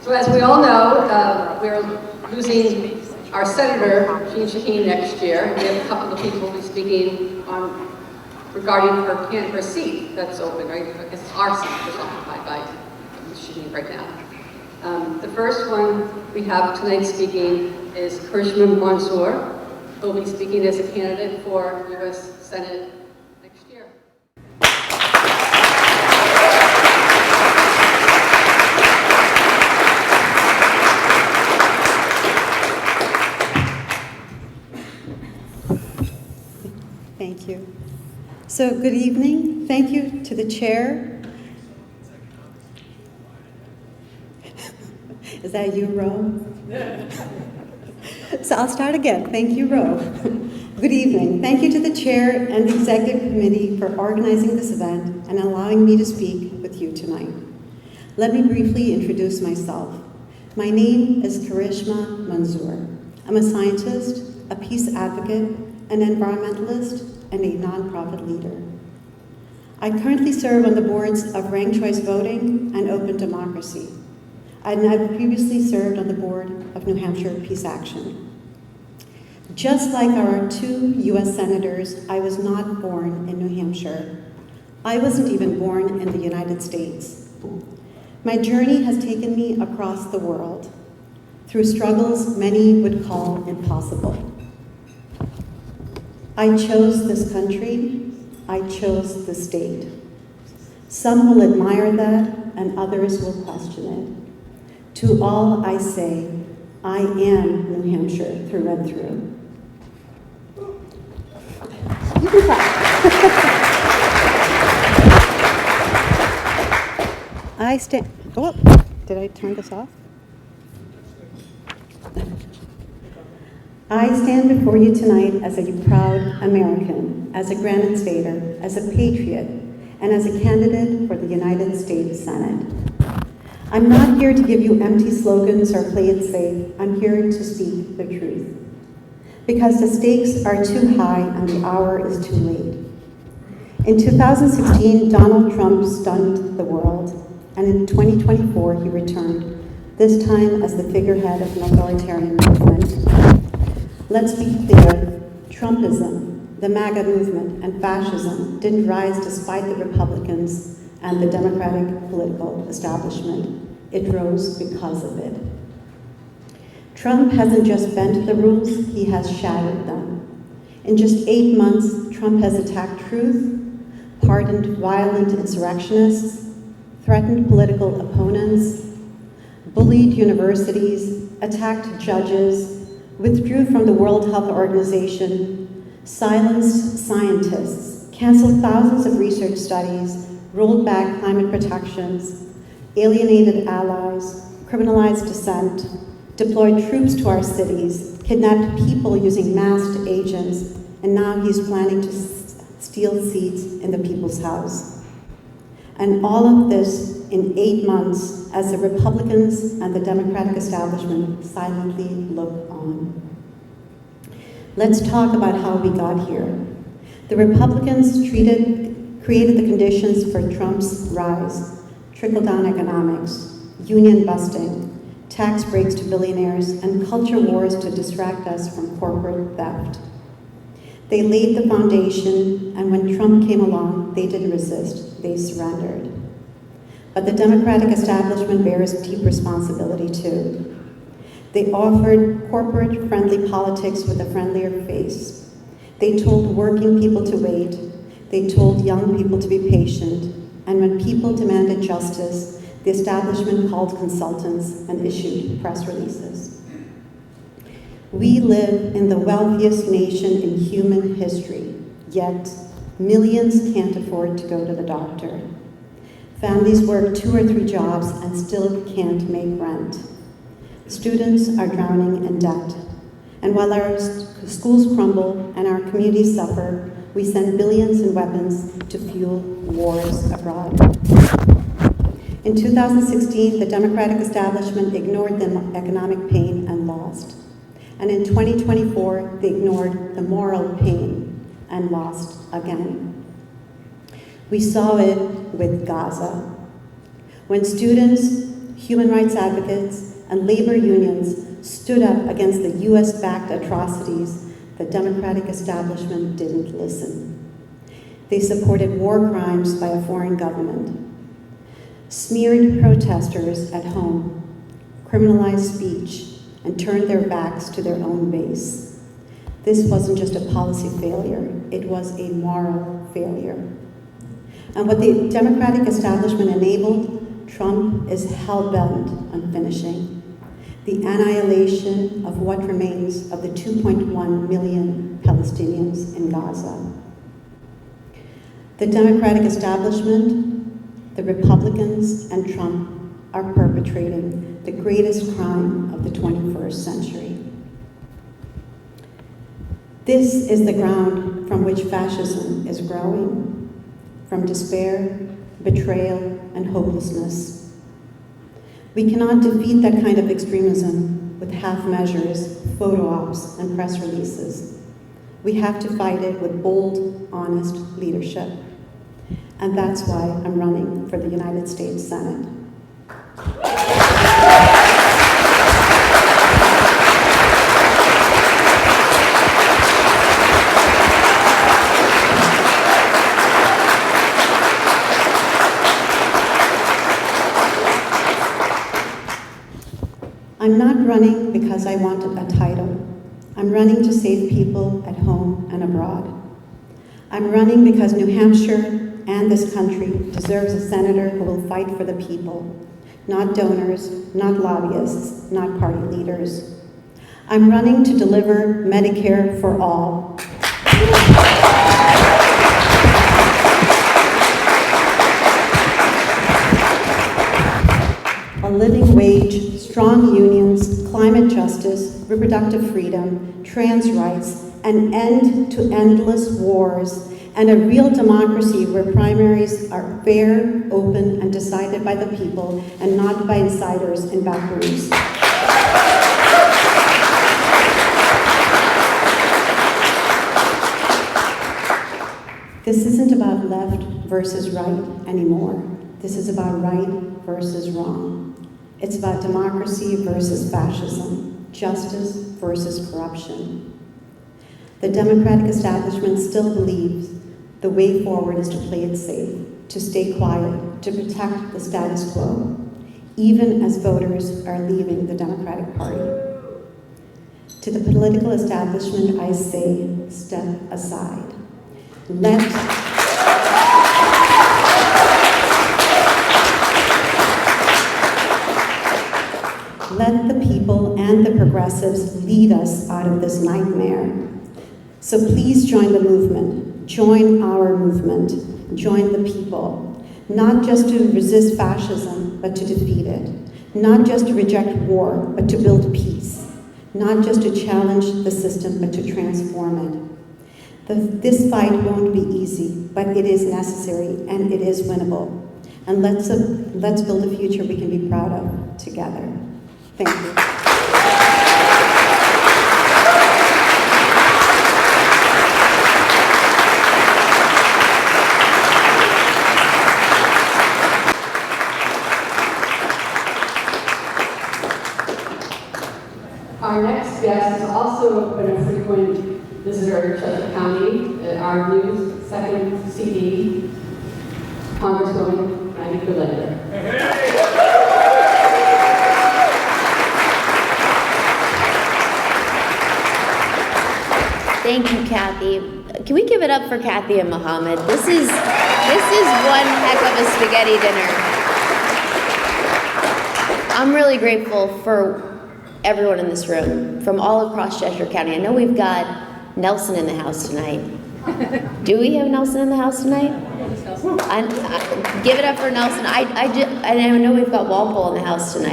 So as we all know, we're losing our senator, Jean Shaheen, next year. We have a couple of people who will be speaking on regarding her seat that's open, right? I guess it's our seat that's occupied by Ms. Shaheen right now. The first one we have tonight speaking is Karishma Manzur, who will be speaking as a candidate for U.S. Senate next year. Thank you. So, good evening. Thank you to the chair. Is that you, Ro? So I'll start again. Thank you, Ro. Good evening. Thank you to the chair and the executive committee for organizing this event and allowing me to speak with you tonight. Let me briefly introduce myself. My name is Karishma Manzur. I'm a scientist, a peace advocate, an environmentalist, and a nonprofit leader. I currently serve on the boards of Ranked Choice Voting and Open Democracy. And I've previously served on the board of New Hampshire Peace Action. Just like our two U.S. senators, I was not born in New Hampshire. I wasn't even born in the United States. My journey has taken me across the world, through struggles many would call impossible. I chose this country, I chose the state. Some will admire that, and others will question it. To all I say, I am New Hampshire through and through. You can clap. I stand, oh, did I turn this off? I stand before you tonight as a proud American, as a Granite Stater, as a patriot, and as a candidate for the United States Senate. I'm not here to give you empty slogans or play it safe. I'm here to speak the truth. Because the stakes are too high and the hour is too late. In 2016, Donald Trump stunned the world, and in 2024, he returned, this time as the figurehead of an authoritarian movement. Let's be clear, Trumpism, the MAGA movement, and fascism didn't rise despite the Republicans and the Democratic political establishment. It rose because of it. Trump hasn't just bent the rules, he has shattered them. In just 8 months, Trump has attacked truth, pardoned violent insurrectionists, threatened political opponents, bullied universities, attacked judges, withdrew from the World Health Organization, silenced scientists, canceled thousands of research studies, rolled back climate protections, alienated allies, criminalized dissent, deployed troops to our cities, kidnapped people using masked agents, and now he's planning to steal seats in the People's House. And all of this in 8 months as the Republicans and the Democratic establishment silently look on. Let's talk about how we got here. The Republicans created the conditions for Trump's rise: trickle-down economics, union busting, tax breaks to billionaires, and culture wars to distract us from corporate theft. They laid the foundation, and when Trump came along, they didn't resist, they surrendered. But the Democratic establishment bears deep responsibility too. They offered corporate-friendly politics with a friendlier face. They told working people to wait. They told young people to be patient. And when people demanded justice, the establishment called consultants and issued press releases. We live in the wealthiest nation in human history, yet millions can't afford to go to the doctor. Families work 2 or 3 jobs and still can't make rent. Students are drowning in debt. And while our schools crumble and our communities suffer, we send billions in weapons to fuel wars abroad. In 2016, the Democratic establishment ignored the economic pain and lost. And in 2024, they ignored the moral pain and lost again. We saw it with Gaza. When students, human rights advocates, and labor unions stood up against the US-backed atrocities, the Democratic establishment didn't listen. They supported war crimes by a foreign government, smeared protesters at home, criminalized speech, and turned their backs to their own base. This wasn't just a policy failure, it was a moral failure. And what the Democratic establishment enabled, Trump is hell-bent on finishing. The annihilation of what remains of the 2.1 million Palestinians in Gaza. The Democratic establishment, the Republicans, and Trump are perpetrating the greatest crime of the 21st century. This is the ground from which fascism is growing, from despair, betrayal, and hopelessness. We cannot defeat that kind of extremism with half measures, photo ops, and press releases. We have to fight it with bold, honest leadership. And that's why I'm running for the United States Senate. I'm not running because I want a title. I'm running to save people at home and abroad. I'm running because New Hampshire and this country deserves a senator who will fight for the people, not donors, not lobbyists, not party leaders. I'm running to deliver Medicare for all. A living wage, strong unions, climate justice, reproductive freedom, trans rights, an end to endless wars, and a real democracy where primaries are fair, open, and decided by the people and not by insiders in back rooms. This isn't about left versus right anymore. This is about right versus wrong. It's about democracy versus fascism, justice versus corruption. The Democratic establishment still believes the way forward is to play it safe, to stay quiet, to protect the status quo, even as voters are leaving the Democratic Party. To the political establishment, I say, step aside. Let the people and the progressives lead us out of this nightmare. So please join the movement, join our movement, join the people, not just to resist fascism, but to defeat it, not just to reject war, but to build peace, not just to challenge the system, but to transform it. This fight won't be easy, but it is necessary and it is winnable. And let's build a future we can be proud of together. Thank you. Our next guest has also been a frequent visitor to Cheshire County, our new second CD, Congresswoman Maggie Berlinder. Thank you, Kathy. Can we give it up for Kathy and Mohammed? This is one heck of a spaghetti dinner. I'm really grateful for everyone in this room from all across Cheshire County. I know we've got Nelson in the house tonight. Do we have Nelson in the house tonight? Give it up for Nelson. I know we've got Walpole in the house tonight.